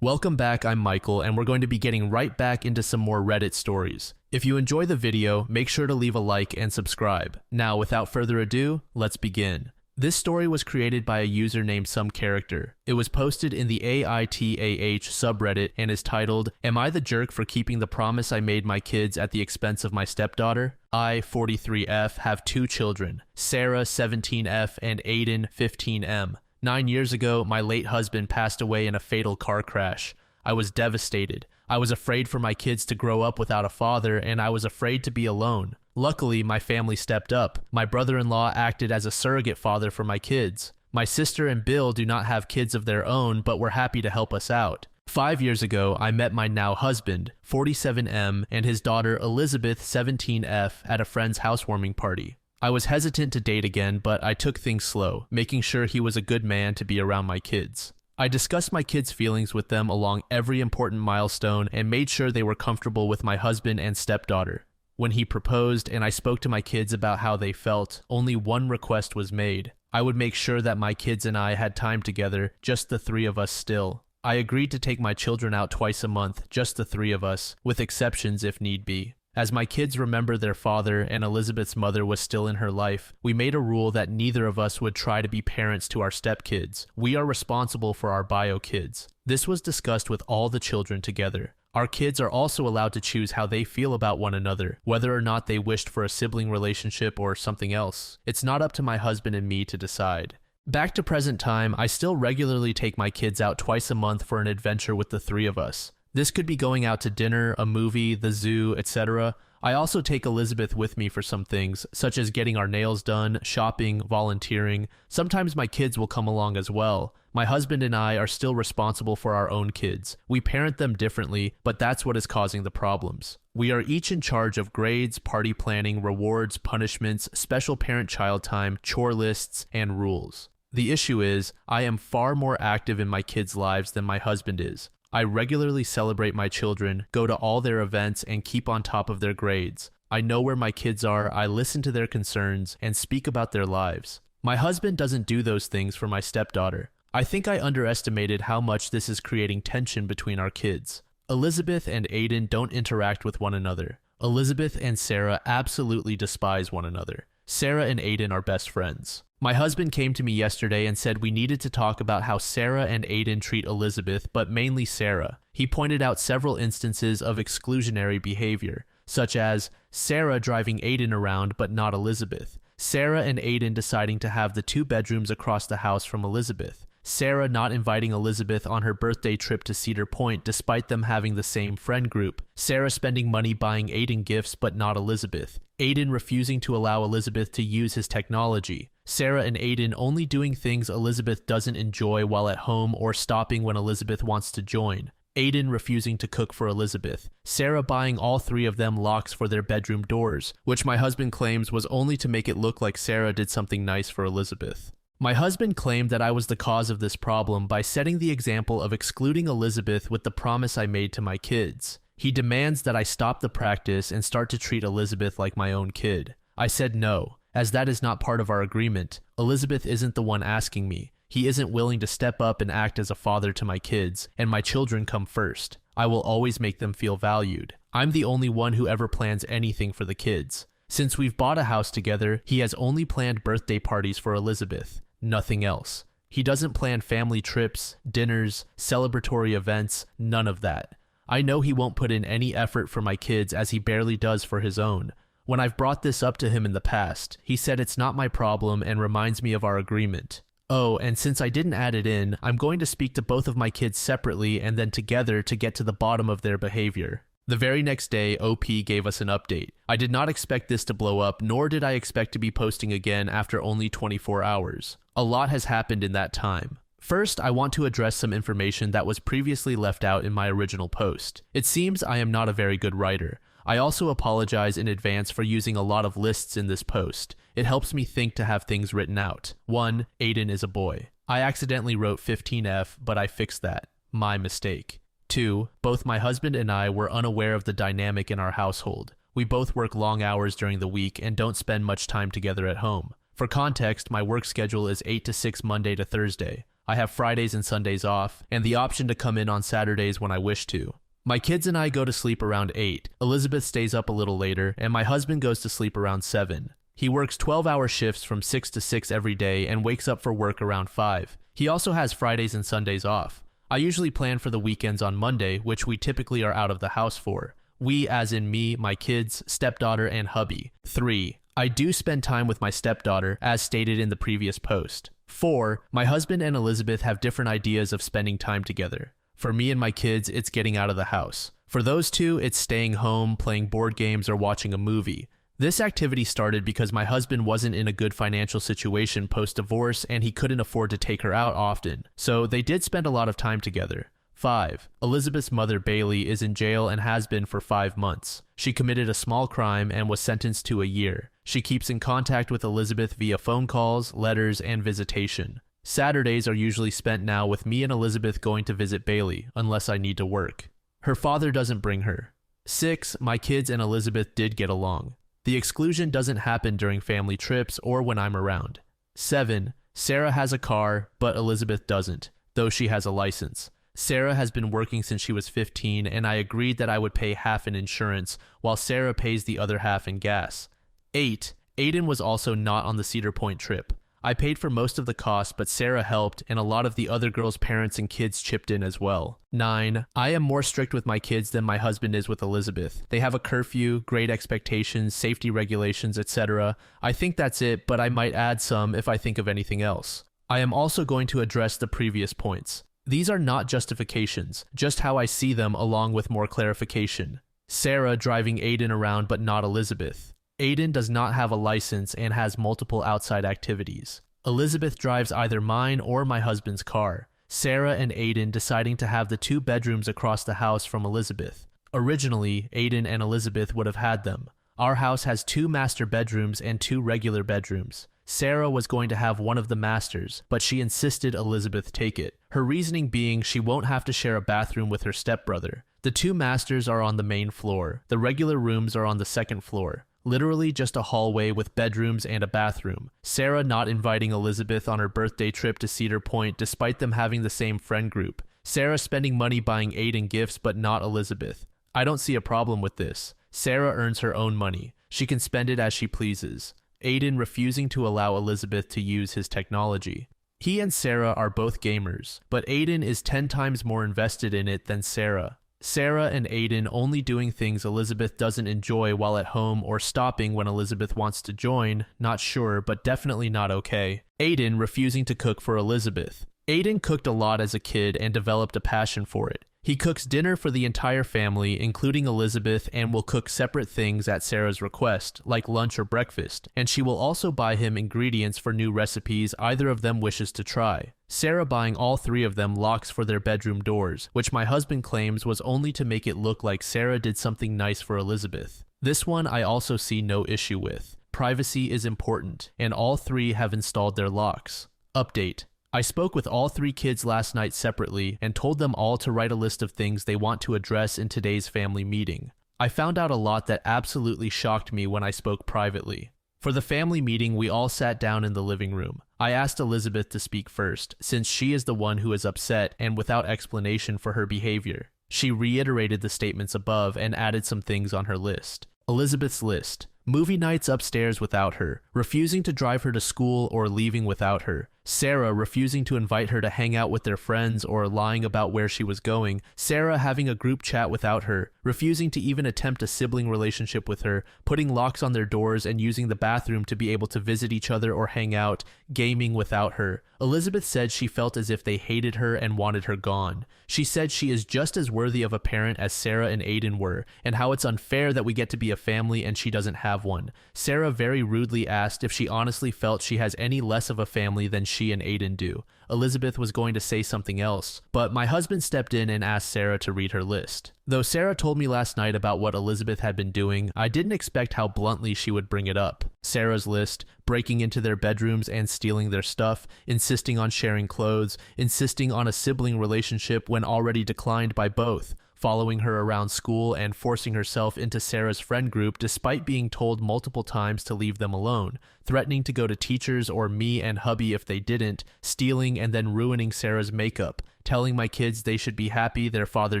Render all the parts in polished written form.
Welcome back, I'm Michael, and we're going to be getting right back into some more Reddit stories. If you enjoy the video, make sure to leave a like and subscribe. Now, without further ado, let's begin. This story was created by a user named Some Character. It was posted in the AITAH subreddit and is titled, "Am I the jerk for keeping the promise I made my kids at the expense of my stepdaughter? I, 43F, have 2 children, Sarah, 17F, and Aiden, 15M. 9 years ago, my late husband passed away in a fatal car crash. I was devastated. I was afraid for my kids to grow up without a father, and I was afraid to be alone. Luckily, my family stepped up. My brother-in-law acted as a surrogate father for my kids. My sister and Bill do not have kids of their own, but were happy to help us out. 5 years ago, I met my now husband, 47M, and his daughter Elizabeth, 17F, at a friend's housewarming party. I was hesitant to date again, but I took things slow, making sure he was a good man to be around my kids. I discussed my kids' feelings with them along every important milestone and made sure they were comfortable with my husband and stepdaughter. When he proposed and I spoke to my kids about how they felt, only one request was made. I would make sure that my kids and I had time together, just the 3 of us still. I agreed to take my children out twice a month, just the 3 of us, with exceptions if need be. As my kids remember their father and Elizabeth's mother was still in her life, we made a rule that neither of us would try to be parents to our stepkids. We are responsible for our bio kids. This was discussed with all the children together. Our kids are also allowed to choose how they feel about one another, whether or not they wished for a sibling relationship or something else. It's not up to my husband and me to decide. Back to present time, I still regularly take my kids out twice a month for an adventure with the 3 of us. This could be going out to dinner, a movie, the zoo, etc. I also take Elizabeth with me for some things, such as getting our nails done, shopping, volunteering. Sometimes my kids will come along as well. My husband and I are still responsible for our own kids. We parent them differently, but that's what is causing the problems. We are each in charge of grades, party planning, rewards, punishments, special parent-child time, chore lists, and rules. The issue is, I am far more active in my kids' lives than my husband is. I regularly celebrate my children, go to all their events, and keep on top of their grades. I know where my kids are, I listen to their concerns, and speak about their lives. My husband doesn't do those things for my stepdaughter. I think I underestimated how much this is creating tension between our kids. Elizabeth and Aiden don't interact with one another. Elizabeth and Sarah absolutely despise one another. Sarah and Aiden are best friends. My husband came to me yesterday and said we needed to talk about how Sarah and Aiden treat Elizabeth, but mainly Sarah. He pointed out several instances of exclusionary behavior, such as Sarah driving Aiden around but not Elizabeth, Sarah and Aiden deciding to have the 2 bedrooms across the house from Elizabeth, Sarah not inviting Elizabeth on her birthday trip to Cedar Point despite them having the same friend group, Sarah spending money buying Aiden gifts but not Elizabeth, Aiden refusing to allow Elizabeth to use his technology, Sarah and Aiden only doing things Elizabeth doesn't enjoy while at home or stopping when Elizabeth wants to join, Aiden refusing to cook for Elizabeth, Sarah buying all 3 of them locks for their bedroom doors, which my husband claims was only to make it look like Sarah did something nice for Elizabeth. My husband claimed that I was the cause of this problem by setting the example of excluding Elizabeth with the promise I made to my kids. He demands that I stop the practice and start to treat Elizabeth like my own kid. I said no, as that is not part of our agreement. Elizabeth isn't the one asking me. He isn't willing to step up and act as a father to my kids, and my children come first. I will always make them feel valued. I'm the only one who ever plans anything for the kids. Since we've bought a house together, he has only planned birthday parties for Elizabeth. Nothing else. He doesn't plan family trips, dinners, celebratory events, none of that. I know he won't put in any effort for my kids as he barely does for his own. When I've brought this up to him in the past, he said it's not my problem and reminds me of our agreement. Oh, and since I didn't add it in, I'm going to speak to both of my kids separately and then together to get to the bottom of their behavior. The very next day, OP gave us an update. I did not expect this to blow up, nor did I expect to be posting again after only 24 hours. A lot has happened in that time. First, I want to address some information that was previously left out in my original post. It seems I am not a very good writer. I also apologize in advance for using a lot of lists in this post. It helps me think to have things written out. 1. Aiden is a boy. I accidentally wrote 15F, but I fixed that. My mistake. 2. Both my husband and I were unaware of the dynamic in our household. We both work long hours during the week and don't spend much time together at home. For context, my work schedule is 8 to 6 Monday to Thursday. I have Fridays and Sundays off, and the option to come in on Saturdays when I wish to. My kids and I go to sleep around 8. Elizabeth stays up a little later, and my husband goes to sleep around 7. He works 12-hour shifts from 6 to 6 every day and wakes up for work around 5. He also has Fridays and Sundays off. I usually plan for the weekends on Monday, which we typically are out of the house for. We, as in me, my kids, stepdaughter, and hubby. 3. I do spend time with my stepdaughter, as stated in the previous post. 4. My husband and Elizabeth have different ideas of spending time together. For me and my kids, it's getting out of the house. For those two, it's staying home, playing board games, or watching a movie. This activity started because my husband wasn't in a good financial situation post-divorce and he couldn't afford to take her out often, so they did spend a lot of time together. 5. Elizabeth's mother, Bailey, is in jail and has been for 5 months. She committed a small crime and was sentenced to a year. She keeps in contact with Elizabeth via phone calls, letters, and visitation. Saturdays are usually spent now with me and Elizabeth going to visit Bailey, unless I need to work. Her father doesn't bring her. 6. My kids and Elizabeth did get along. The exclusion doesn't happen during family trips or when I'm around. 7. Sarah has a car, but Elizabeth doesn't, though she has a license. Sarah has been working since she was 15, and I agreed that I would pay half in insurance, while Sarah pays the other half in gas. 8. Aiden was also not on the Cedar Point trip. I paid for most of the cost, but Sarah helped, and a lot of the other girls' parents and kids chipped in as well. 9. I am more strict with my kids than my husband is with Elizabeth. They have a curfew, grade expectations, safety regulations, etc. I think that's it, but I might add some if I think of anything else. I am also going to address the previous points. These are not justifications, just how I see them along with more clarification. Sarah driving Aiden around but not Elizabeth. Aiden does not have a license and has multiple outside activities. Elizabeth drives either mine or my husband's car. Sarah and Aiden deciding to have the 2 bedrooms across the house from Elizabeth. Originally, Aiden and Elizabeth would have had them. Our house has 2 master bedrooms and 2 regular bedrooms. Sarah was going to have one of the masters, but she insisted Elizabeth take it. Her reasoning being she won't have to share a bathroom with her stepbrother. The 2 masters are on the main floor. The regular rooms are on the second floor. Literally just a hallway with bedrooms and a bathroom. Sarah not inviting Elizabeth on her birthday trip to Cedar Point despite them having the same friend group. Sarah spending money buying Aiden gifts but not Elizabeth. I don't see a problem with this. Sarah earns her own money. She can spend it as she pleases. Aiden refusing to allow Elizabeth to use his technology. He and Sarah are both gamers, but Aiden is 10 times more invested in it than Sarah. Sarah and Aiden only doing things Elizabeth doesn't enjoy while at home or stopping when Elizabeth wants to join, not sure, but definitely not okay. Aiden refusing to cook for Elizabeth. Aiden cooked a lot as a kid and developed a passion for it. He cooks dinner for the entire family, including Elizabeth, and will cook separate things at Sarah's request, like lunch or breakfast, and she will also buy him ingredients for new recipes either of them wishes to try. Sarah buying all 3 of them locks for their bedroom doors, which my husband claims was only to make it look like Sarah did something nice for Elizabeth. This one I also see no issue with. Privacy is important, and all 3 have installed their locks. Update. I spoke with all 3 kids last night separately and told them all to write a list of things they want to address in today's family meeting. I found out a lot that absolutely shocked me when I spoke privately. For the family meeting, we all sat down in the living room. I asked Elizabeth to speak first, since she is the one who is upset and without explanation for her behavior. She reiterated the statements above and added some things on her list. Elizabeth's list. Movie nights upstairs without her, refusing to drive her to school or leaving without her. Sarah refusing to invite her to hang out with their friends or lying about where she was going. Sarah having a group chat without her, refusing to even attempt a sibling relationship with her, putting locks on their doors and using the bathroom to be able to visit each other or hang out, gaming without her. Elizabeth said she felt as if they hated her and wanted her gone. She said she is just as worthy of a parent as Sarah and Aiden were, and how it's unfair that we get to be a family and she doesn't have one. Sarah very rudely asked if she honestly felt she has any less of a family than she and Aiden do. Elizabeth was going to say something else, but my husband stepped in and asked Sarah to read her list. Though Sarah told me last night about what Elizabeth had been doing, I didn't expect how bluntly she would bring it up. Sarah's list: breaking into their bedrooms and stealing their stuff, insisting on sharing clothes, insisting on a sibling relationship when already declined by both, following her around school and forcing herself into Sarah's friend group despite being told multiple times to leave them alone, threatening to go to teachers or me and hubby if they didn't, stealing and then ruining Sarah's makeup, telling my kids they should be happy their father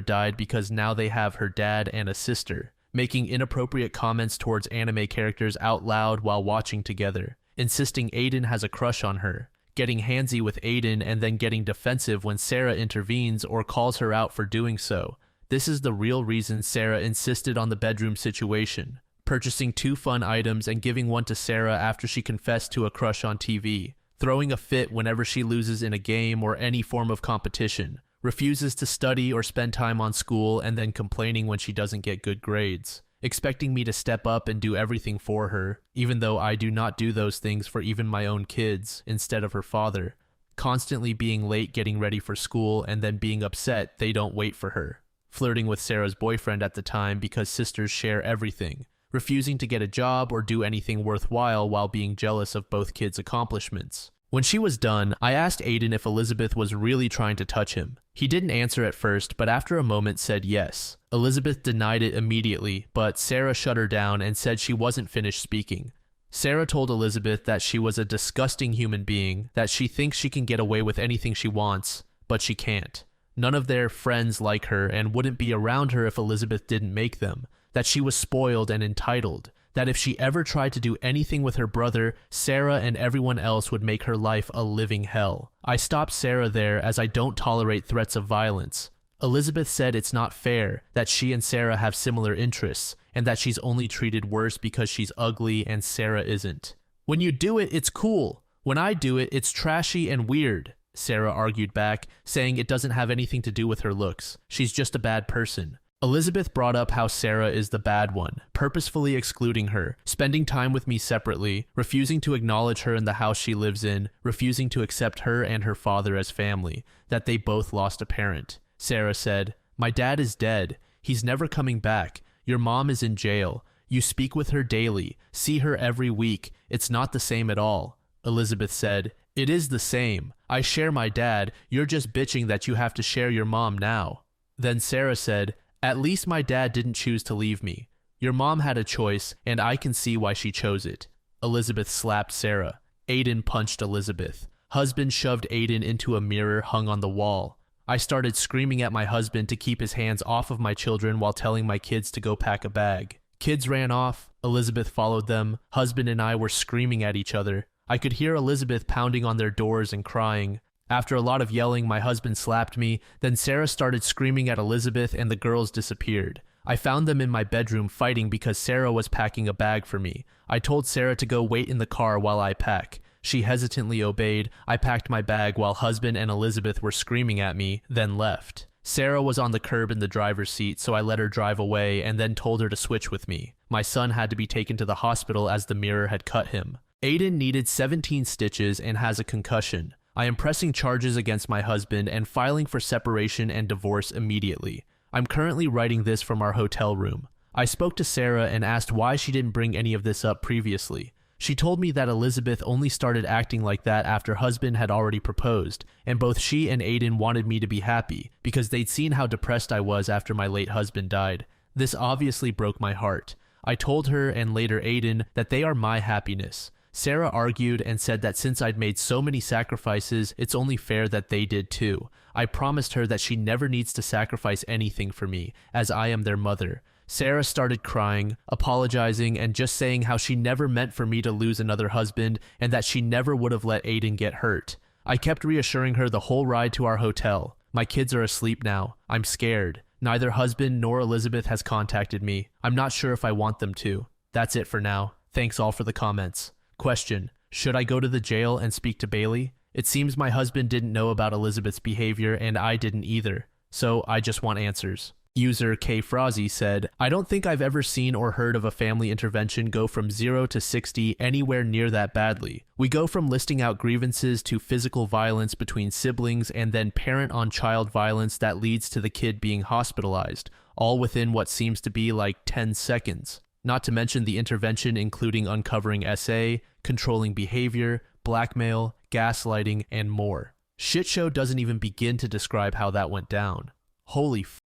died because now they have her dad and a sister, making inappropriate comments towards anime characters out loud while watching together, insisting Aiden has a crush on her, getting handsy with Aiden and then getting defensive when Sarah intervenes or calls her out for doing so. This is the real reason Sarah insisted on the bedroom situation, purchasing 2 fun items and giving one to Sarah after she confessed to a crush on TV, throwing a fit whenever she loses in a game or any form of competition, refuses to study or spend time on school and then complaining when she doesn't get good grades, expecting me to step up and do everything for her, even though I do not do those things for even my own kids instead of her father, constantly being late getting ready for school and then being upset they don't wait for her, flirting with Sarah's boyfriend at the time because sisters share everything, refusing to get a job or do anything worthwhile while being jealous of both kids' accomplishments. When she was done, I asked Aiden if Elizabeth was really trying to touch him. He didn't answer at first, but after a moment said yes. Elizabeth denied it immediately, but Sarah shut her down and said she wasn't finished speaking. Sarah told Elizabeth that she was a disgusting human being, that she thinks she can get away with anything she wants, but she can't. None of their friends like her and wouldn't be around her if Elizabeth didn't make them, that she was spoiled and entitled, that if she ever tried to do anything with her brother, Sarah and everyone else would make her life a living hell. I stopped Sarah there as I don't tolerate threats of violence. Elizabeth said it's not fair, that she and Sarah have similar interests, and that she's only treated worse because she's ugly and Sarah isn't. When you do it, it's cool. When I do it, it's trashy and weird, Sarah argued back, saying it doesn't have anything to do with her looks. She's just a bad person. Elizabeth brought up how Sarah is the bad one, purposefully excluding her, spending time with me separately, refusing to acknowledge her in the house she lives in, refusing to accept her and her father as family, that they both lost a parent. Sarah said, "My dad is dead. He's never coming back. Your mom is in jail. You speak with her daily, see her every week. It's not the same at all." Elizabeth said, "It is the same. I share my dad. You're just bitching that you have to share your mom now." Then Sarah said, "At least my dad didn't choose to leave me. Your mom had a choice, and I can see why she chose it." Elizabeth slapped Sarah. Aiden punched Elizabeth. Husband shoved Aiden into a mirror hung on the wall. I started screaming at my husband to keep his hands off of my children while telling my kids to go pack a bag. Kids ran off. Elizabeth followed them. Husband and I were screaming at each other. I could hear Elizabeth pounding on their doors and crying. After a lot of yelling, my husband slapped me. Then Sarah started screaming at Elizabeth and the girls disappeared. I found them in my bedroom fighting because Sarah was packing a bag for me. I told Sarah to go wait in the car while I pack. She hesitantly obeyed. I packed my bag while husband and Elizabeth were screaming at me, then left. Sarah was on the curb in the driver's seat, so I let her drive away and then told her to switch with me. My son had to be taken to the hospital as the mirror had cut him. Aiden needed 17 stitches and has a concussion. I am pressing charges against my husband and filing for separation and divorce immediately. I'm currently writing this from our hotel room. I spoke to Sarah and asked why she didn't bring any of this up previously. She told me that Elizabeth only started acting like that after husband had already proposed, and both she and Aiden wanted me to be happy because they'd seen how depressed I was after my late husband died. This obviously broke my heart. I told her and later Aiden that they are my happiness. Sarah argued and said that since I'd made so many sacrifices, it's only fair that they did too. I promised her that she never needs to sacrifice anything for me, as I am their mother. Sarah started crying, apologizing, and just saying how she never meant for me to lose another husband and that she never would have let Aiden get hurt. I kept reassuring her the whole ride to our hotel. My kids are asleep now. I'm scared. Neither husband nor Elizabeth has contacted me. I'm not sure if I want them to. That's it for now. Thanks all for the comments. Question: should I go to the jail and speak to Bailey? It seems my husband didn't know about Elizabeth's behavior and I didn't either, so I just want answers. User K Frazzy said, "I don't think I've ever seen or heard of a family intervention go from 0 to 60 anywhere near that badly. We go from listing out grievances to physical violence between siblings and then parent-on-child violence that leads to the kid being hospitalized, all within what seems to be like 10 seconds. Not to mention the intervention including uncovering SA, controlling behavior, blackmail, gaslighting, and more. Shit show doesn't even begin to describe how that went down. Holy f***.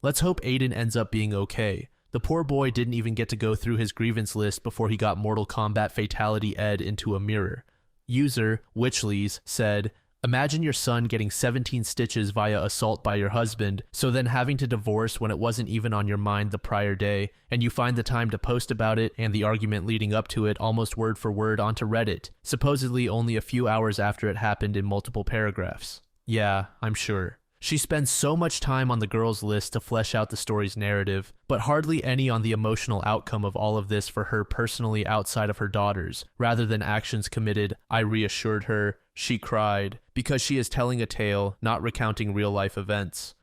Let's hope Aiden ends up being okay. The poor boy didn't even get to go through his grievance list before he got Mortal Kombat Fatality Ed into a mirror. User, Witchleys, said, "Imagine your son getting 17 stitches via assault by your husband, so then having to divorce when it wasn't even on your mind the prior day, and you find the time to post about it and the argument leading up to it almost word for word onto Reddit, supposedly only a few hours after it happened in multiple paragraphs." Yeah, I'm sure. She spends so much time on the girls' list to flesh out the story's narrative, but hardly any on the emotional outcome of all of this for her personally outside of her daughters, rather than actions committed. "I reassured her, she cried," because she is telling a tale, not recounting real-life events.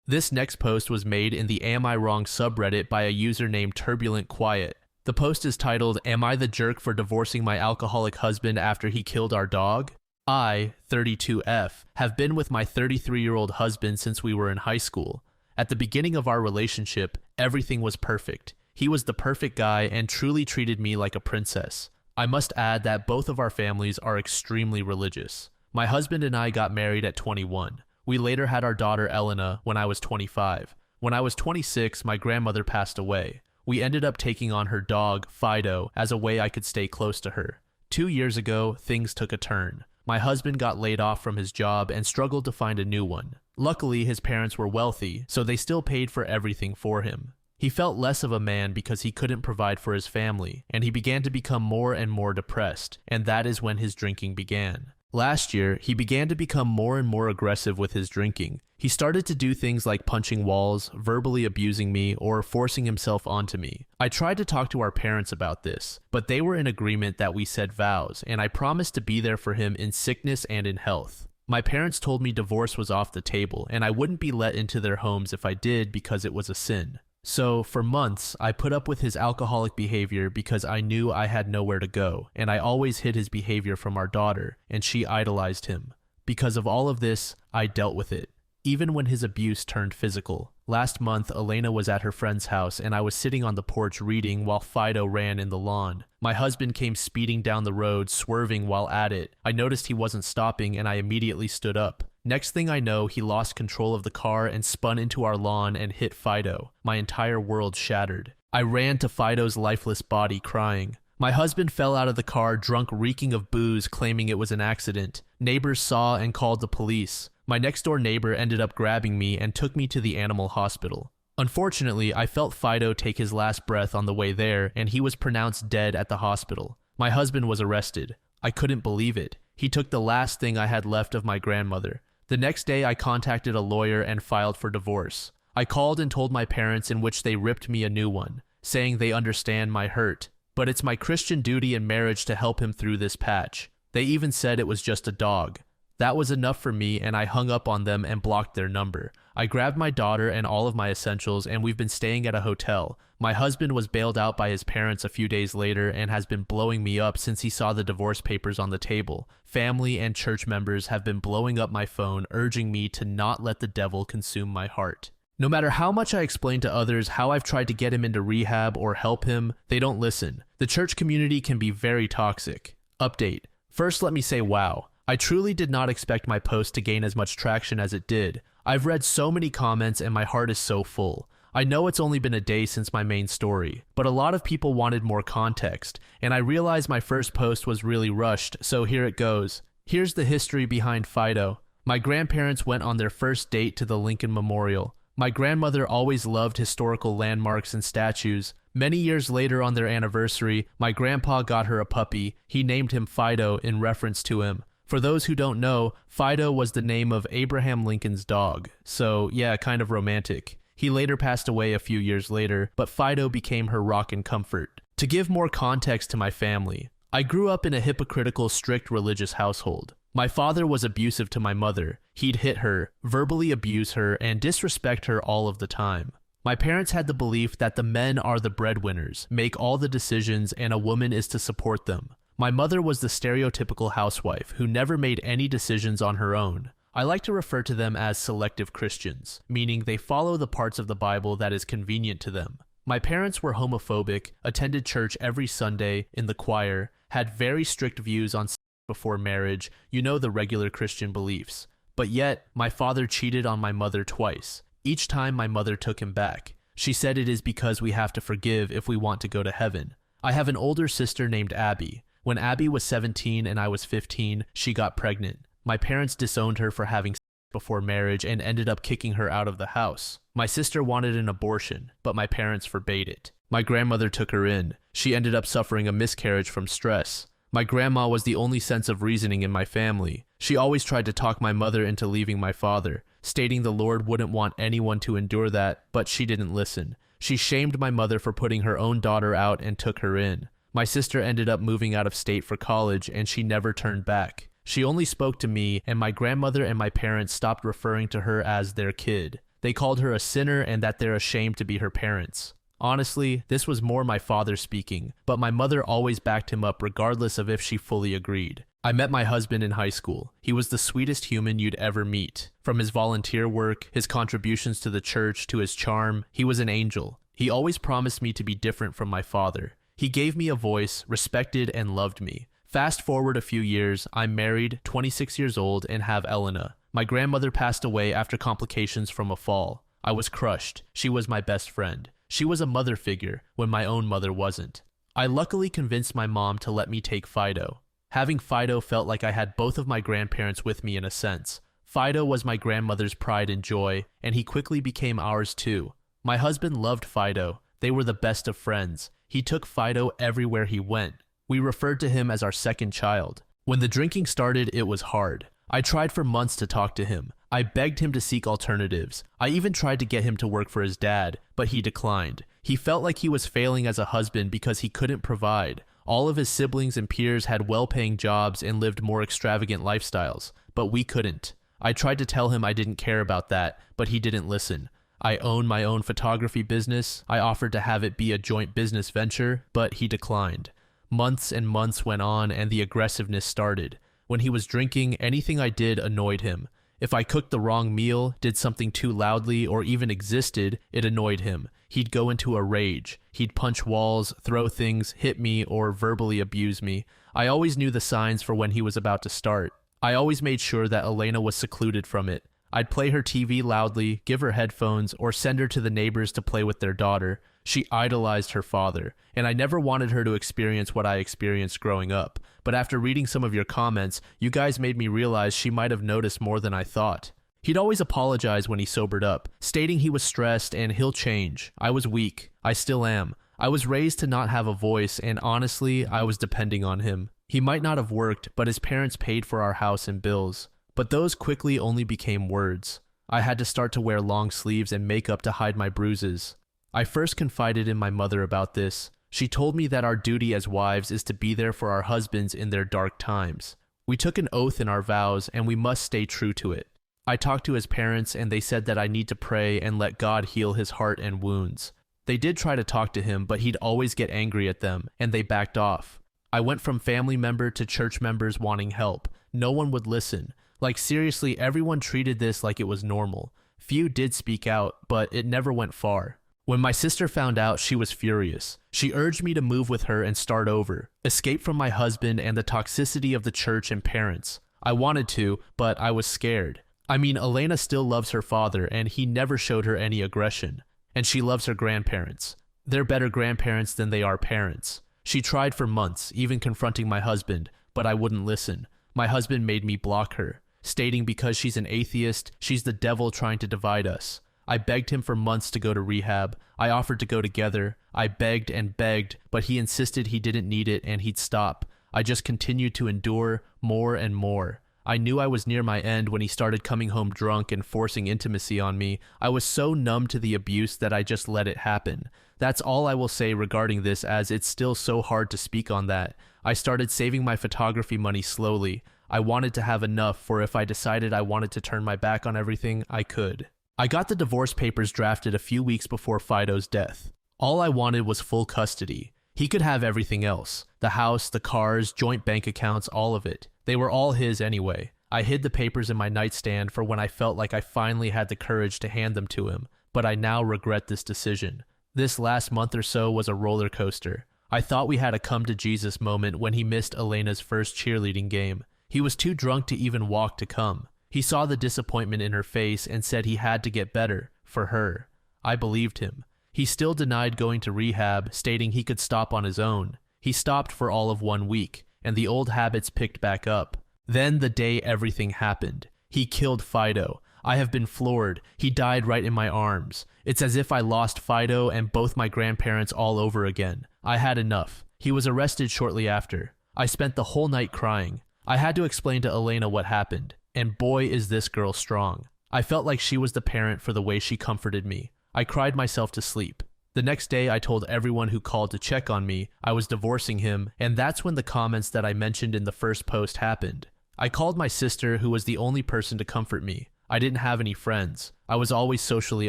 This next post was made in the Am I Wrong subreddit by a user named Turbulent Quiet. The post is titled, "Am I the jerk for divorcing my alcoholic husband after he killed our dog? I, 32F, have been with my 33-year-old husband since we were in high school. At the beginning of our relationship, everything was perfect. He was the perfect guy and truly treated me like a princess. I must add that both of our families are extremely religious. My husband and I got married at 21. We later had our daughter Elena when I was 25. When I was 26, my grandmother passed away. We ended up taking on her dog, Fido, as a way I could stay close to her. 2 years ago, things took a turn. My husband got laid off from his job and struggled to find a new one. Luckily, his parents were wealthy, so they still paid for everything for him. He felt less of a man because he couldn't provide for his family, and he began to become more and more depressed, and that is when his drinking began. Last year, he began to become more and more aggressive with his drinking. He started to do things like punching walls, verbally abusing me, or forcing himself onto me. I tried to talk to our parents about this, but they were in agreement that we said vows, and I promised to be there for him in sickness and in health. My parents told me divorce was off the table, and I wouldn't be let into their homes if I did because it was a sin. So, for months, I put up with his alcoholic behavior because I knew I had nowhere to go, and I always hid his behavior from our daughter, and she idolized him. Because of all of this, I dealt with it, even when his abuse turned physical. Last month, Elena was at her friend's house, and I was sitting on the porch reading while Fido ran in the lawn. My husband came speeding down the road, swerving while at it. I noticed he wasn't stopping, and I immediately stood up. Next thing I know, he lost control of the car and spun into our lawn and hit Fido. My entire world shattered. I ran to Fido's lifeless body, crying. My husband fell out of the car, drunk, reeking of booze, claiming it was an accident. Neighbors saw and called the police. My next-door neighbor ended up grabbing me and took me to the animal hospital. Unfortunately, I felt Fido take his last breath on the way there, and he was pronounced dead at the hospital. My husband was arrested. I couldn't believe it. He took the last thing I had left of my grandmother. The next day, I contacted a lawyer and filed for divorce. I called and told my parents, in which they ripped me a new one, saying they understand my hurt, but it's my Christian duty in marriage to help him through this patch. They even said it was just a dog. That was enough for me, and I hung up on them and blocked their number. I grabbed my daughter and all of my essentials, and we've been staying at a hotel. My husband was bailed out by his parents a few days later and has been blowing me up since he saw the divorce papers on the table. Family and church members have been blowing up my phone, urging me to not let the devil consume my heart. No matter how much I explain to others how I've tried to get him into rehab or help him, they don't listen. The church community can be very toxic. Update. First, let me say wow. I truly did not expect my post to gain as much traction as it did. I've read so many comments and my heart is so full. I know it's only been a day since my main story, but a lot of people wanted more context, and I realized my first post was really rushed, so here it goes. Here's the history behind Fido. My grandparents went on their first date to the Lincoln Memorial. My grandmother always loved historical landmarks and statues. Many years later on their anniversary, my grandpa got her a puppy. He named him Fido in reference to him. For those who don't know, Fido was the name of Abraham Lincoln's dog, so yeah, kind of romantic. He later passed away a few years later, but Fido became her rock and comfort. To give more context to my family, I grew up in a hypocritical, strict religious household. My father was abusive to my mother. He'd hit her, verbally abuse her, and disrespect her all of the time. My parents had the belief that the men are the breadwinners, make all the decisions, and a woman is to support them. My mother was the stereotypical housewife who never made any decisions on her own. I like to refer to them as selective Christians, meaning they follow the parts of the Bible that is convenient to them. My parents were homophobic, attended church every Sunday, in the choir, had very strict views on sex before marriage, the regular Christian beliefs. But yet, my father cheated on my mother twice. Each time my mother took him back. She said it is because we have to forgive if we want to go to heaven. I have an older sister named Abby. When Abby was 17 and I was 15, she got pregnant. My parents disowned her for having sex before marriage and ended up kicking her out of the house. My sister wanted an abortion, but my parents forbade it. My grandmother took her in. She ended up suffering a miscarriage from stress. My grandma was the only sense of reasoning in my family. She always tried to talk my mother into leaving my father, stating the Lord wouldn't want anyone to endure that, but she didn't listen. She shamed my mother for putting her own daughter out and took her in. My sister ended up moving out of state for college and she never turned back. She only spoke to me, and my grandmother and my parents stopped referring to her as their kid. They called her a sinner and that they're ashamed to be her parents. Honestly, this was more my father speaking, but my mother always backed him up regardless of if she fully agreed. I met my husband in high school. He was the sweetest human you'd ever meet. From his volunteer work, his contributions to the church, to his charm, he was an angel. He always promised me to be different from my father. He gave me a voice, respected and loved me. Fast forward a few years, I'm married, 26 years old, and have Elena. My grandmother passed away after complications from a fall. I was crushed. She was my best friend. She was a mother figure when my own mother wasn't. I luckily convinced my mom to let me take Fido. Having Fido felt like I had both of my grandparents with me in a sense. Fido was my grandmother's pride and joy, and he quickly became ours too. My husband loved Fido. They were the best of friends. He took Fido everywhere he went. We referred to him as our second child. When the drinking started, it was hard. I tried for months to talk to him. I begged him to seek alternatives. I even tried to get him to work for his dad, but he declined. He felt like he was failing as a husband because he couldn't provide. All of his siblings and peers had well-paying jobs and lived more extravagant lifestyles, but we couldn't. I tried to tell him I didn't care about that, but he didn't listen. I own my own photography business. I offered to have it be a joint business venture, but he declined. Months and months went on and the aggressiveness started. When he was drinking, anything I did annoyed him. If I cooked the wrong meal, did something too loudly, or even existed, it annoyed him. He'd go into a rage. He'd punch walls, throw things, hit me, or verbally abuse me. I always knew the signs for when he was about to start. I always made sure that Elena was secluded from it. I'd play her TV loudly, give her headphones, or send her to the neighbors to play with their daughter. She idolized her father, and I never wanted her to experience what I experienced growing up. But after reading some of your comments, you guys made me realize she might have noticed more than I thought. He'd always apologize when he sobered up, stating he was stressed and he'll change. I was weak. I still am. I was raised to not have a voice, and honestly, I was depending on him. He might not have worked, but his parents paid for our house and bills. But those quickly only became words. I had to start to wear long sleeves and makeup to hide my bruises. I first confided in my mother about this. She told me that our duty as wives is to be there for our husbands in their dark times. We took an oath in our vows, and we must stay true to it. I talked to his parents, and they said that I need to pray and let God heal his heart and wounds. They did try to talk to him, but he'd always get angry at them, and they backed off. I went from family member to church members wanting help. No one would listen. Like seriously, everyone treated this like it was normal. Few did speak out, but it never went far. When my sister found out, she was furious. She urged me to move with her and start over, escape from my husband and the toxicity of the church and parents. I wanted to, but I was scared. I mean, Elena still loves her father, and he never showed her any aggression. And she loves her grandparents. They're better grandparents than they are parents. She tried for months, even confronting my husband, but I wouldn't listen. My husband made me block her, stating because she's an atheist, she's the devil trying to divide us. I begged him for months to go to rehab. I offered to go together. I begged and begged, but he insisted he didn't need it and he'd stop. I just continued to endure more and more. I knew I was near my end when he started coming home drunk and forcing intimacy on me. I was so numb to the abuse that I just let it happen. That's all I will say regarding this, as it's still so hard to speak on that. I started saving my photography money slowly. I wanted to have enough for if I decided I wanted to turn my back on everything, I could. I got the divorce papers drafted a few weeks before Fido's death. All I wanted was full custody. He could have everything else. The house, the cars, joint bank accounts, all of it. They were all his anyway. I hid the papers in my nightstand for when I felt like I finally had the courage to hand them to him, but I now regret this decision. This last month or so was a roller coaster. I thought we had a come to Jesus moment when he missed Elena's first cheerleading game. He was too drunk to even walk to come. He saw the disappointment in her face and said he had to get better for her. I believed him. He still denied going to rehab, stating he could stop on his own. He stopped for all of 1 week, and the old habits picked back up. Then the day everything happened. He killed Fido. I have been floored. He died right in my arms. It's as if I lost Fido and both my grandparents all over again. I had enough. He was arrested shortly after. I spent the whole night crying. I had to explain to Elena what happened, and boy is this girl strong. I felt like she was the parent for the way she comforted me. I cried myself to sleep. The next day I told everyone who called to check on me I was divorcing him, and that's when the comments that I mentioned in the first post happened. I called my sister, who was the only person to comfort me. I didn't have any friends. I was always socially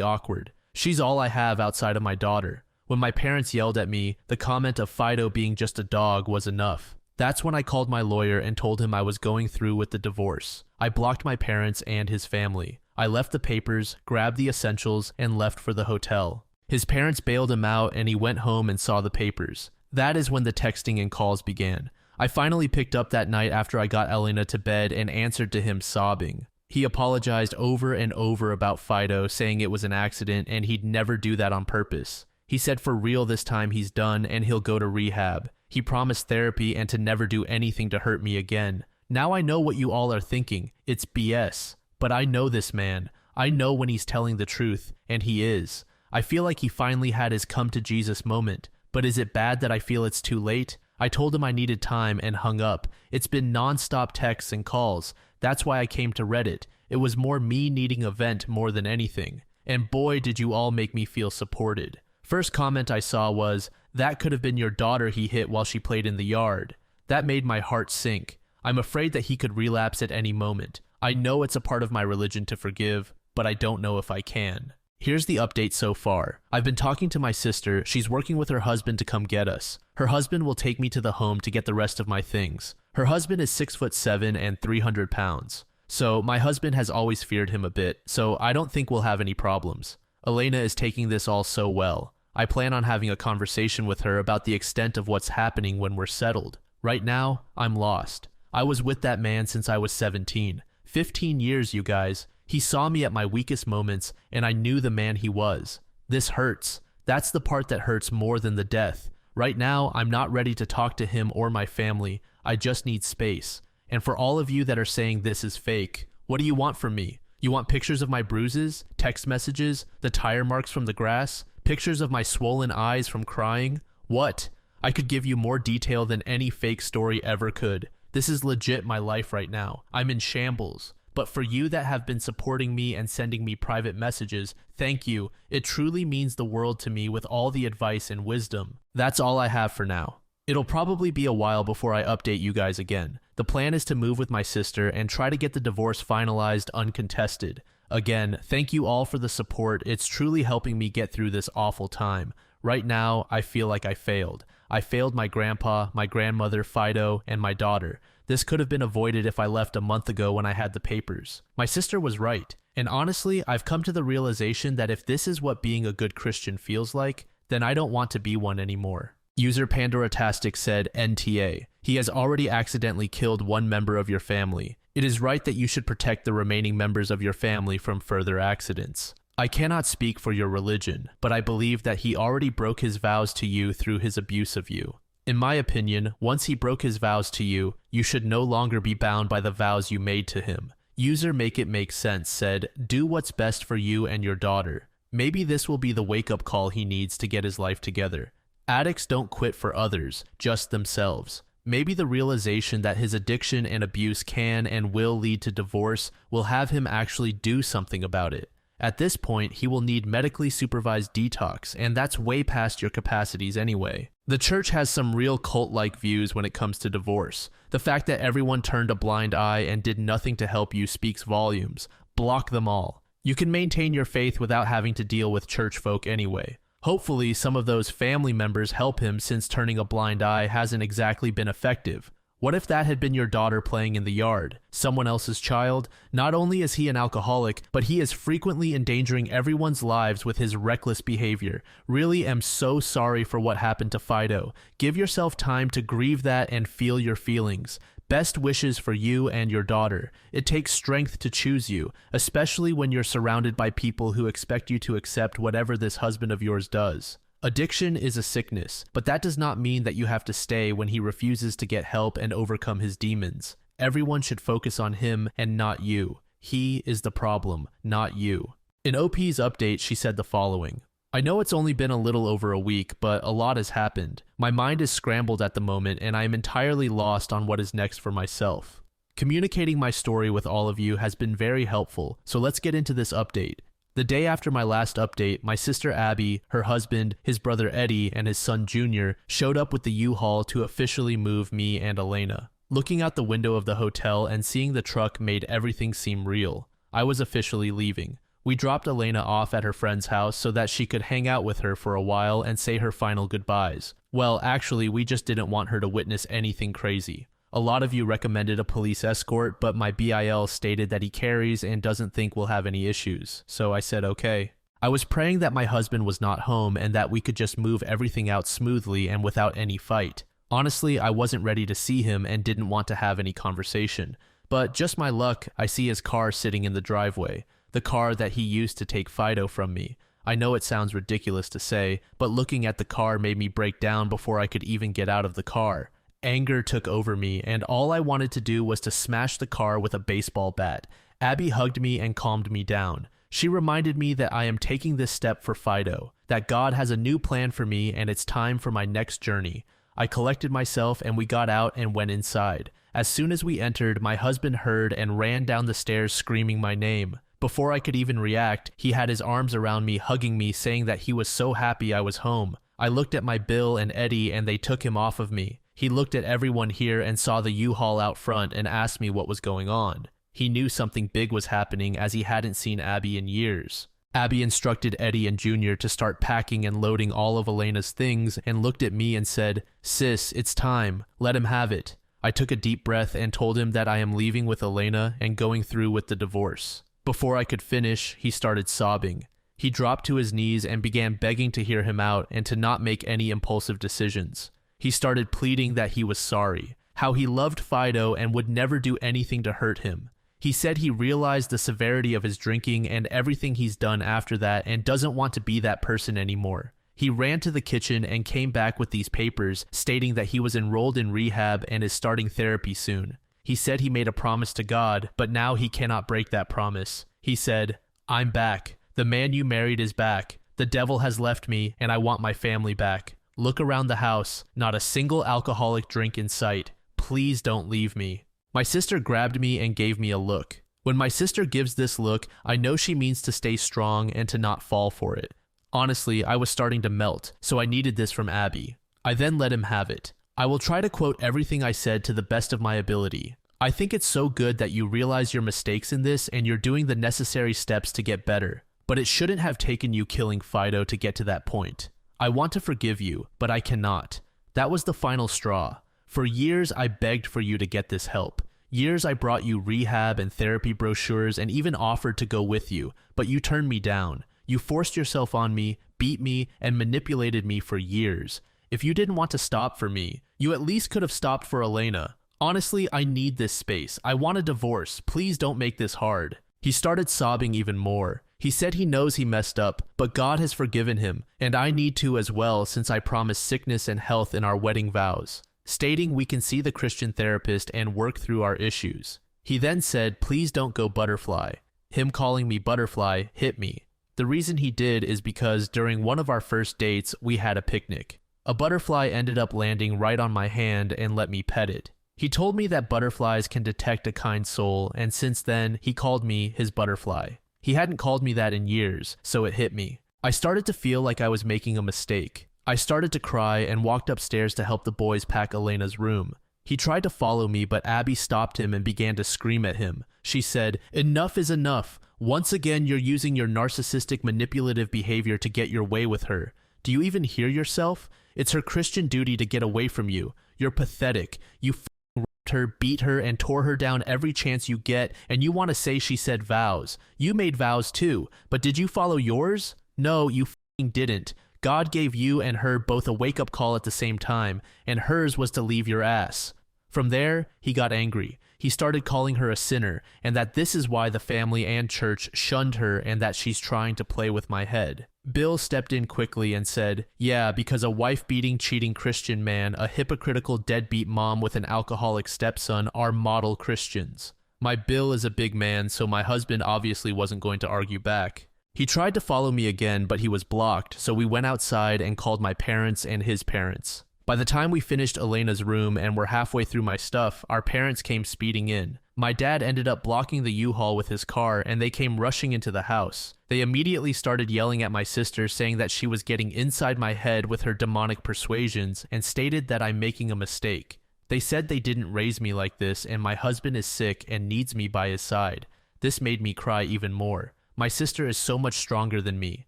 awkward. She's all I have outside of my daughter. When my parents yelled at me, the comment of Fido being just a dog was enough. That's when I called my lawyer and told him I was going through with the divorce. I blocked my parents and his family. I left the papers, grabbed the essentials, and left for the hotel. His parents bailed him out and he went home and saw the papers. That is when the texting and calls began. I finally picked up that night after I got Elena to bed and answered to him sobbing. He apologized over and over about Fido, saying it was an accident and he'd never do that on purpose. He said for real this time he's done and he'll go to rehab. He promised therapy and to never do anything to hurt me again. Now I know what you all are thinking. It's BS. But I know this man. I know when he's telling the truth, and he is. I feel like he finally had his come to Jesus moment. But is it bad that I feel it's too late? I told him I needed time and hung up. It's been non-stop texts and calls. That's why I came to Reddit. It was more me needing a vent more than anything. And boy, did you all make me feel supported. First comment I saw was, "That could have been your daughter he hit while she played in the yard." That made my heart sink. I'm afraid that he could relapse at any moment. I know it's a part of my religion to forgive, but I don't know if I can. Here's the update so far. I've been talking to my sister. She's working with her husband to come get us. Her husband will take me to the home to get the rest of my things. Her husband is 6'7" and 300 pounds. So my husband has always feared him a bit, so I don't think we'll have any problems. Elena is taking this all so well. I plan on having a conversation with her about the extent of what's happening when we're settled. Right now, I'm lost. I was with that man since I was 17. 15 years, you guys. He saw me at my weakest moments, and I knew the man he was. This hurts. That's the part that hurts more than the death. Right now, I'm not ready to talk to him or my family. I just need space. And for all of you that are saying this is fake, what do you want from me? You want pictures of my bruises, text messages, the tire marks from the grass, pictures of my swollen eyes from crying? What? I could give you more detail than any fake story ever could. This is legit my life right now. I'm in shambles. But for you that have been supporting me and sending me private messages, thank you. It truly means the world to me with all the advice and wisdom. That's all I have for now. It'll probably be a while before I update you guys again. The plan is to move with my sister and try to get the divorce finalized uncontested. Again, thank you all for the support. It's truly helping me get through this awful time. Right now, I feel like I failed. I failed my grandpa, my grandmother, Fido, and my daughter. This could have been avoided if I left a month ago when I had the papers. My sister was right. And honestly, I've come to the realization that if this is what being a good Christian feels like, then I don't want to be one anymore. User Pandoratastic said NTA. He has already accidentally killed one member of your family. It is right that you should protect the remaining members of your family from further accidents. I cannot speak for your religion, but I believe that he already broke his vows to you through his abuse of you. In my opinion, once he broke his vows to you, you should no longer be bound by the vows you made to him. User Make It Make Sense said, do what's best for you and your daughter. Maybe this will be the wake-up call he needs to get his life together. Addicts don't quit for others, just themselves. Maybe the realization that his addiction and abuse can and will lead to divorce will have him actually do something about it. At this point, he will need medically supervised detox, and that's way past your capacities anyway. The church has some real cult-like views when it comes to divorce. The fact that everyone turned a blind eye and did nothing to help you speaks volumes. Block them all. You can maintain your faith without having to deal with church folk anyway. Hopefully, some of those family members help him since turning a blind eye hasn't exactly been effective. What if that had been your daughter playing in the yard, someone else's child? Not only is he an alcoholic, but he is frequently endangering everyone's lives with his reckless behavior. Really am so sorry for what happened to Fido. Give yourself time to grieve that and feel your feelings. Best wishes for you and your daughter. It takes strength to choose you, especially when you're surrounded by people who expect you to accept whatever this husband of yours does. Addiction is a sickness, but that does not mean that you have to stay when he refuses to get help and overcome his demons. Everyone should focus on him and not you. He is the problem, not you. In OP's update, she said the following. I know it's only been a little over a week, but a lot has happened. My mind is scrambled at the moment, and I am entirely lost on what is next for myself. Communicating my story with all of you has been very helpful, so let's get into this update. The day after my last update, my sister Abby, her husband, his brother Eddie, and his son Junior showed up with the U-Haul to officially move me and Elena. Looking out the window of the hotel and seeing the truck made everything seem real. I was officially leaving. We dropped Elena off at her friend's house so that she could hang out with her for a while and say her final goodbyes. Well, actually, we just didn't want her to witness anything crazy. A lot of you recommended a police escort, but my BIL stated that he carries and doesn't think we'll have any issues, so I said okay. I was praying that my husband was not home and that we could just move everything out smoothly and without any fight. Honestly, I wasn't ready to see him and didn't want to have any conversation. But just my luck, I see his car sitting in the driveway, the car that he used to take Fido from me. I know it sounds ridiculous to say, but looking at the car made me break down before I could even get out of the car. Anger took over me, and all I wanted to do was to smash the car with a baseball bat. Abby hugged me and calmed me down. She reminded me that I am taking this step for Fido, that God has a new plan for me and it's time for my next journey. I collected myself and we got out and went inside. As soon as we entered, my husband heard and ran down the stairs screaming my name. Before I could even react, he had his arms around me, hugging me, saying that he was so happy I was home. I looked at my Bill and Eddie and they took him off of me. He looked at everyone here and saw the U-Haul out front and asked me what was going on. He knew something big was happening as he hadn't seen Abby in years. Abby instructed Eddie and Junior to start packing and loading all of Elena's things and looked at me and said, "Sis, it's time. Let him have it." I took a deep breath and told him that I am leaving with Elena and going through with the divorce. Before I could finish, he started sobbing. He dropped to his knees and began begging to hear him out and to not make any impulsive decisions. He started pleading that he was sorry, how he loved Fido and would never do anything to hurt him. He said he realized the severity of his drinking and everything he's done after that and doesn't want to be that person anymore. He ran to the kitchen and came back with these papers stating that he was enrolled in rehab and is starting therapy soon. He said he made a promise to God, but now he cannot break that promise. He said, "I'm back. The man you married is back. The devil has left me and I want my family back. Look around the house, not a single alcoholic drink in sight. Please don't leave me." My sister grabbed me and gave me a look. When my sister gives this look, I know she means to stay strong and to not fall for it. Honestly, I was starting to melt, so I needed this from Abby. I then let him have it. I will try to quote everything I said to the best of my ability. I think it's so good that you realize your mistakes in this and you're doing the necessary steps to get better. But it shouldn't have taken you killing Fido to get to that point. I want to forgive you, but I cannot. That was the final straw. For years, I begged for you to get this help. Years I brought you rehab and therapy brochures and even offered to go with you, but you turned me down. You forced yourself on me, beat me, and manipulated me for years. If you didn't want to stop for me, you at least could have stopped for Elena. Honestly, I need this space. I want a divorce. Please don't make this hard. He started sobbing even more. He said he knows he messed up, but God has forgiven him, and I need to as well since I promised sickness and health in our wedding vows, stating we can see the Christian therapist and work through our issues. He then said, "Please don't go butterfly." Him calling me butterfly hit me. The reason he did is because during one of our first dates, we had a picnic. A butterfly ended up landing right on my hand and let me pet it. He told me that butterflies can detect a kind soul, and since then, he called me his butterfly. He hadn't called me that in years, so it hit me. I started to feel like I was making a mistake. I started to cry and walked upstairs to help the boys pack Elena's room. He tried to follow me, but Abby stopped him and began to scream at him. She said, "Enough is enough. Once again, you're using your narcissistic manipulative behavior to get your way with her. Do you even hear yourself? It's her Christian duty to get away from you. You're pathetic. You raped her, beat her, and tore her down every chance you get, and you want to say she said vows. You made vows too, but did you follow yours? No, you didn't. God gave you and her both a wake-up call at the same time, and hers was to leave your ass." From there, he got angry. He started calling her a sinner, and that this is why the family and church shunned her and that she's trying to play with my head. Bill stepped in quickly and said, yeah, because a wife-beating, cheating Christian man, a hypocritical deadbeat mom with an alcoholic stepson are model Christians. My Bill is a big man, so my husband obviously wasn't going to argue back. He tried to follow me again, but he was blocked, so we went outside and called my parents and his parents. By the time we finished Elena's room and were halfway through my stuff, our parents came speeding in. My dad ended up blocking the U-Haul with his car and they came rushing into the house. They immediately started yelling at my sister, saying that she was getting inside my head with her demonic persuasions and stated that I'm making a mistake. They said they didn't raise me like this and my husband is sick and needs me by his side. This made me cry even more. My sister is so much stronger than me.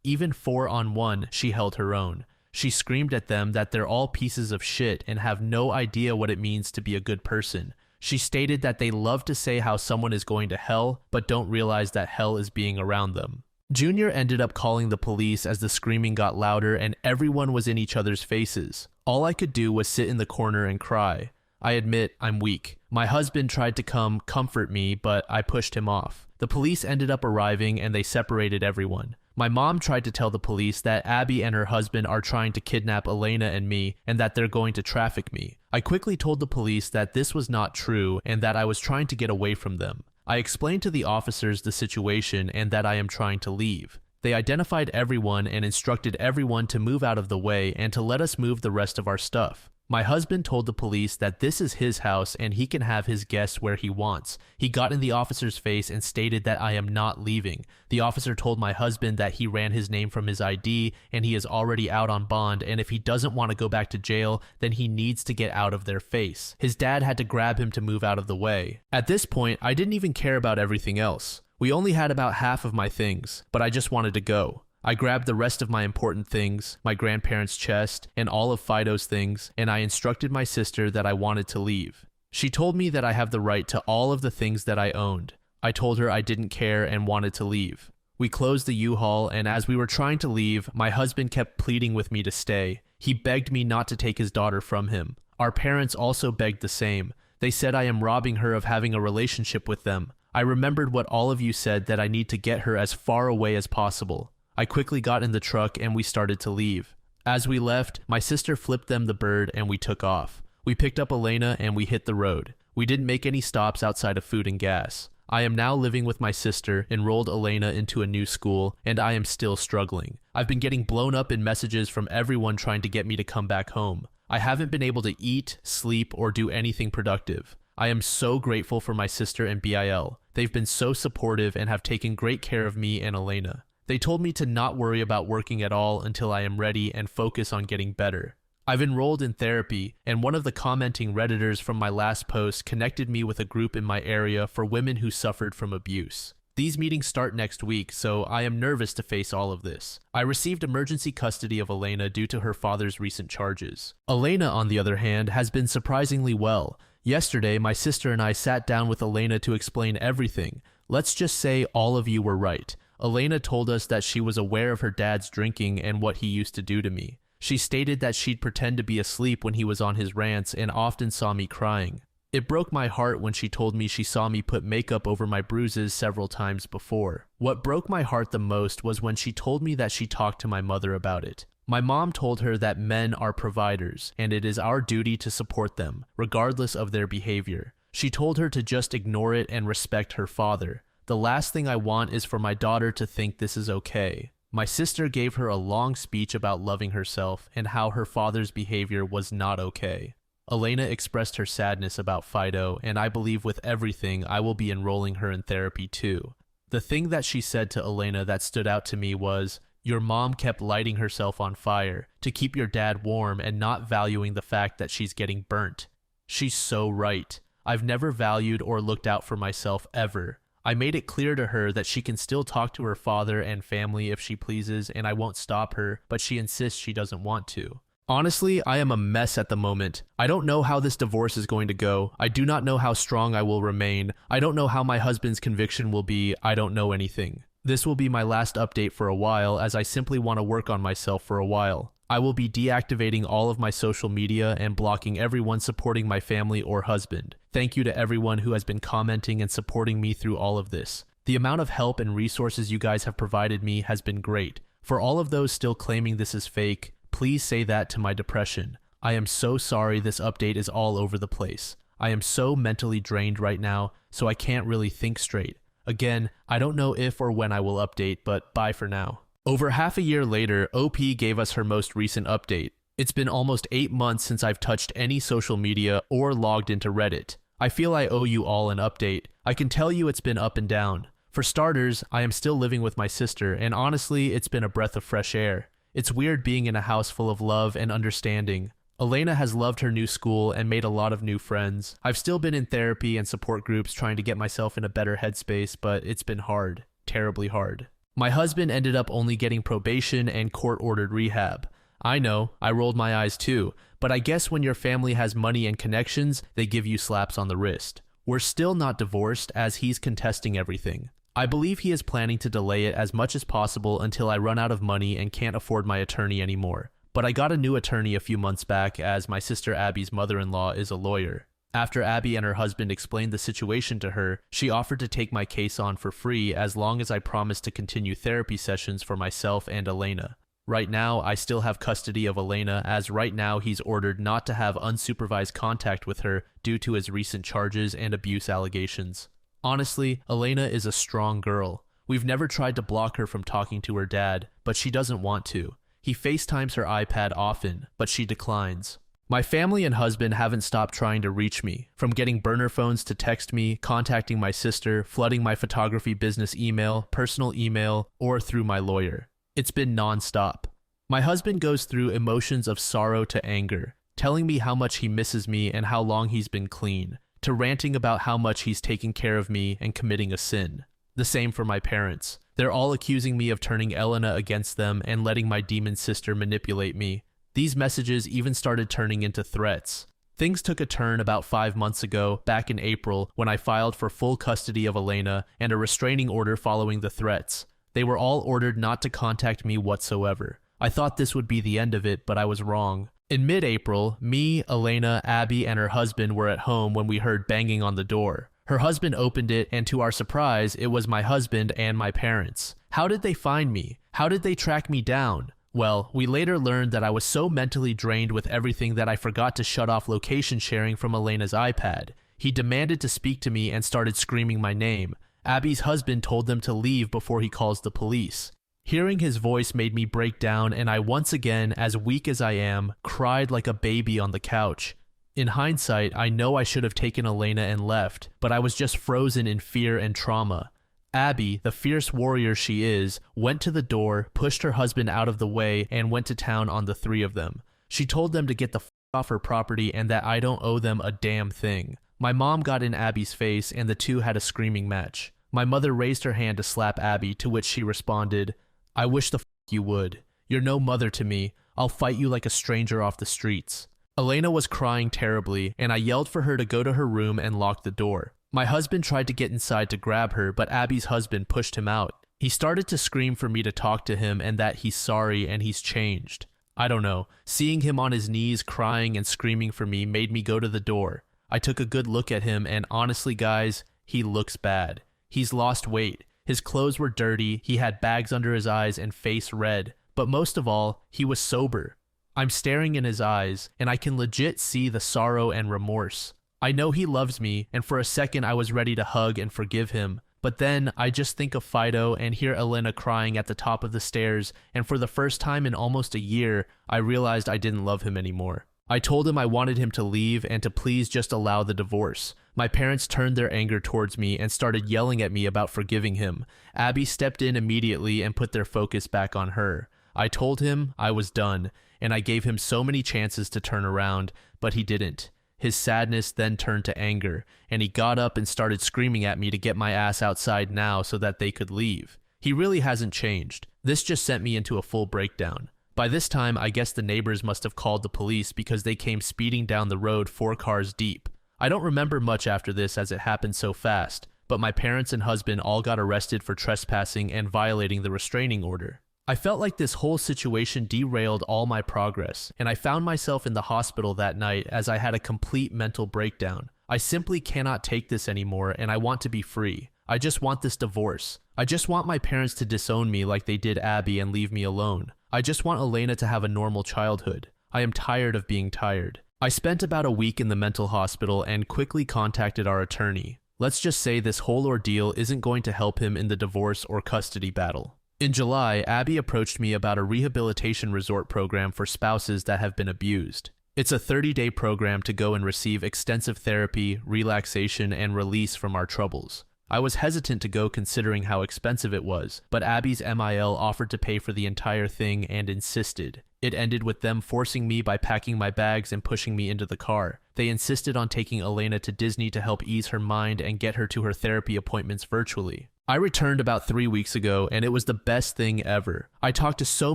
Even 4-on-1, she held her own. She screamed at them that they're all pieces of shit and have no idea what it means to be a good person. She stated that they love to say how someone is going to hell, but don't realize that hell is being around them. Junior ended up calling the police as the screaming got louder and everyone was in each other's faces. All I could do was sit in the corner and cry. I admit I'm weak. My husband tried to come comfort me, but I pushed him off. The police ended up arriving and they separated everyone. My mom tried to tell the police that Abby and her husband are trying to kidnap Elena and me and that they're going to traffic me. I quickly told the police that this was not true and that I was trying to get away from them. I explained to the officers the situation and that I am trying to leave. They identified everyone and instructed everyone to move out of the way and to let us move the rest of our stuff. My husband told the police that this is his house and he can have his guests where he wants. He got in the officer's face and stated that I am not leaving. The officer told my husband that he ran his name from his ID and he is already out on bond, and if he doesn't want to go back to jail, then he needs to get out of their face. His dad had to grab him to move out of the way. At this point, I didn't even care about everything else. We only had about half of my things, but I just wanted to go. I grabbed the rest of my important things, my grandparents' chest, and all of Fido's things, and I instructed my sister that I wanted to leave. She told me that I have the right to all of the things that I owned. I told her I didn't care and wanted to leave. We closed the U-Haul, and as we were trying to leave, my husband kept pleading with me to stay. He begged me not to take his daughter from him. Our parents also begged the same. They said I am robbing her of having a relationship with them. I remembered what all of you said, that I need to get her as far away as possible. I quickly got in the truck and we started to leave. As we left, my sister flipped them the bird and we took off. We picked up Elena and we hit the road. We didn't make any stops outside of food and gas. I am now living with my sister, enrolled Elena into a new school, and I am still struggling. I've been getting blown up in messages from everyone trying to get me to come back home. I haven't been able to eat, sleep, or do anything productive. I am so grateful for my sister and BIL. They've been so supportive and have taken great care of me and Elena. They told me to not worry about working at all until I am ready and focus on getting better. I've enrolled in therapy, and one of the commenting Redditors from my last post connected me with a group in my area for women who suffered from abuse. These meetings start next week, so I am nervous to face all of this. I received emergency custody of Elena due to her father's recent charges. Elena, on the other hand, has been surprisingly well. Yesterday, my sister and I sat down with Elena to explain everything. Let's just say all of you were right. Elena told us that she was aware of her dad's drinking and what he used to do to me. She stated that she'd pretend to be asleep when he was on his rants and often saw me crying. It broke my heart when she told me she saw me put makeup over my bruises several times before. What broke my heart the most was when she told me that she talked to my mother about it. My mom told her that men are providers and it is our duty to support them, regardless of their behavior. She told her to just ignore it and respect her father. The last thing I want is for my daughter to think this is okay. My sister gave her a long speech about loving herself and how her father's behavior was not okay. Elena expressed her sadness about Fido, and I believe with everything I will be enrolling her in therapy too. The thing that she said to Elena that stood out to me was, "Your mom kept lighting herself on fire to keep your dad warm and not valuing the fact that she's getting burnt." She's so right. I've never valued or looked out for myself ever. I made it clear to her that she can still talk to her father and family if she pleases, and I won't stop her, but she insists she doesn't want to. Honestly, I am a mess at the moment. I don't know how this divorce is going to go. I do not know how strong I will remain. I don't know how my husband's conviction will be. I don't know anything. This will be my last update for a while, as I simply want to work on myself for a while. I will be deactivating all of my social media and blocking everyone supporting my family or husband. Thank you to everyone who has been commenting and supporting me through all of this. The amount of help and resources you guys have provided me has been great. For all of those still claiming this is fake, please say that to my depression. I am so sorry this update is all over the place. I am so mentally drained right now, so I can't really think straight. Again, I don't know if or when I will update, but bye for now. Over half a year later, OP gave us her most recent update. It's been almost 8 months since I've touched any social media or logged into Reddit. I feel I owe you all an update. I can tell you it's been up and down. For starters, I am still living with my sister, and honestly, it's been a breath of fresh air. It's weird being in a house full of love and understanding. Elena has loved her new school and made a lot of new friends. I've still been in therapy and support groups trying to get myself in a better headspace, but it's been hard. Terribly hard. My husband ended up only getting probation and court-ordered rehab. I know, I rolled my eyes too, but I guess when your family has money and connections, they give you slaps on the wrist. We're still not divorced as he's contesting everything. I believe he is planning to delay it as much as possible until I run out of money and can't afford my attorney anymore. But I got a new attorney a few months back as my sister Abby's mother-in-law is a lawyer. After Abby and her husband explained the situation to her, she offered to take my case on for free as long as I promised to continue therapy sessions for myself and Elena. Right now, I still have custody of Elena as right now he's ordered not to have unsupervised contact with her due to his recent charges and abuse allegations. Honestly, Elena is a strong girl. We've never tried to block her from talking to her dad, but she doesn't want to. He FaceTimes her iPad often, but she declines. My family and husband haven't stopped trying to reach me, from getting burner phones to text me, contacting my sister, flooding my photography business email, personal email, or through my lawyer. It's been non-stop. My husband goes through emotions of sorrow to anger, telling me how much he misses me and how long he's been clean, to ranting about how much he's taking care of me and committing a sin. The same for my parents. They're all accusing me of turning Elena against them and letting my demon sister manipulate me. These messages even started turning into threats. Things took a turn about 5 months ago, back in April, when I filed for full custody of Elena and a restraining order following the threats. They were all ordered not to contact me whatsoever. I thought this would be the end of it, but I was wrong. In mid-April, me, Elena, Abby, and her husband were at home when we heard banging on the door. Her husband opened it, and to our surprise, it was my husband and my parents. How did they find me? How did they track me down? Well, we later learned that I was so mentally drained with everything that I forgot to shut off location sharing from Elena's iPad. He demanded to speak to me and started screaming my name. Abby's husband told them to leave before he calls the police. Hearing his voice made me break down, and I once again, as weak as I am, cried like a baby on the couch. In hindsight, I know I should have taken Elena and left, but I was just frozen in fear and trauma. Abby, the fierce warrior she is, went to the door, pushed her husband out of the way, and went to town on the three of them. She told them to get the f off her property and that I don't owe them a damn thing. My mom got in Abby's face, and the two had a screaming match. My mother raised her hand to slap Abby, to which she responded, "I wish the f you would. You're no mother to me. I'll fight you like a stranger off the streets." Elena was crying terribly, and I yelled for her to go to her room and lock the door. My husband tried to get inside to grab her, but Abby's husband pushed him out. He started to scream for me to talk to him and that he's sorry and he's changed. I don't know. Seeing him on his knees crying and screaming for me made me go to the door. I took a good look at him, and honestly, guys, he looks bad. He's lost weight. His clothes were dirty, he had bags under his eyes and face red. But most of all, he was sober. I'm staring in his eyes, and I can legit see the sorrow and remorse. I know he loves me, and for a second I was ready to hug and forgive him. But then I just think of Fido and hear Elena crying at the top of the stairs, and for the first time in almost a year, I realized I didn't love him anymore. I told him I wanted him to leave and to please just allow the divorce. My parents turned their anger towards me and started yelling at me about forgiving him. Abby stepped in immediately and put their focus back on her. I told him I was done, and I gave him so many chances to turn around, but he didn't. His sadness then turned to anger, and he got up and started screaming at me to get my ass outside now so that they could leave. He really hasn't changed. This just sent me into a full breakdown. By this time, I guess the neighbors must have called the police because they came speeding down the road 4 cars deep. I don't remember much after this as it happened so fast, but my parents and husband all got arrested for trespassing and violating the restraining order. I felt like this whole situation derailed all my progress, and I found myself in the hospital that night as I had a complete mental breakdown. I simply cannot take this anymore, and I want to be free. I just want this divorce. I just want my parents to disown me like they did Abby and leave me alone. I just want Elena to have a normal childhood. I am tired of being tired. I spent about a week in the mental hospital and quickly contacted our attorney. Let's just say this whole ordeal isn't going to help him in the divorce or custody battle. In July, Abby approached me about a rehabilitation resort program for spouses that have been abused. It's a 30-day program to go and receive extensive therapy, relaxation, and release from our troubles. I was hesitant to go considering how expensive it was, but Abby's MIL offered to pay for the entire thing and insisted. It ended with them forcing me by packing my bags and pushing me into the car. They insisted on taking Elena to Disney to help ease her mind and get her to her therapy appointments virtually. I returned about 3 weeks ago, and it was the best thing ever. I talked to so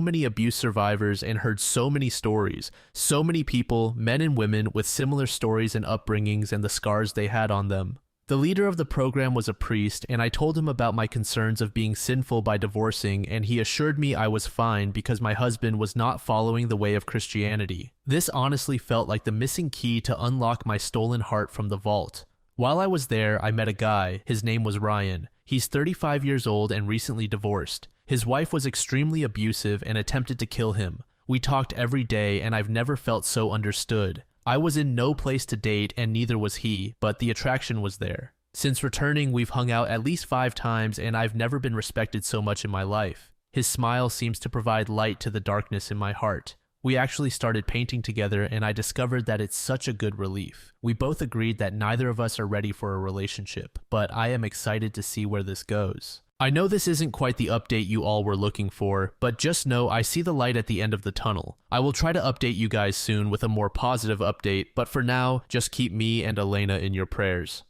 many abuse survivors and heard so many stories. So many people, men and women, with similar stories and upbringings and the scars they had on them. The leader of the program was a priest, and I told him about my concerns of being sinful by divorcing, and he assured me I was fine because my husband was not following the way of Christianity. This honestly felt like the missing key to unlock my stolen heart from the vault. While I was there, I met a guy. His name was Ryan. He's 35 years old and recently divorced. His wife was extremely abusive and attempted to kill him. We talked every day, and I've never felt so understood. I was in no place to date, and neither was he, but the attraction was there. Since returning, we've hung out at least 5 times, and I've never been respected so much in my life. His smile seems to provide light to the darkness in my heart. We actually started painting together, and I discovered that it's such a good relief. We both agreed that neither of us are ready for a relationship, but I am excited to see where this goes. I know this isn't quite the update you all were looking for, but just know I see the light at the end of the tunnel. I will try to update you guys soon with a more positive update, but for now, just keep me and Elena in your prayers.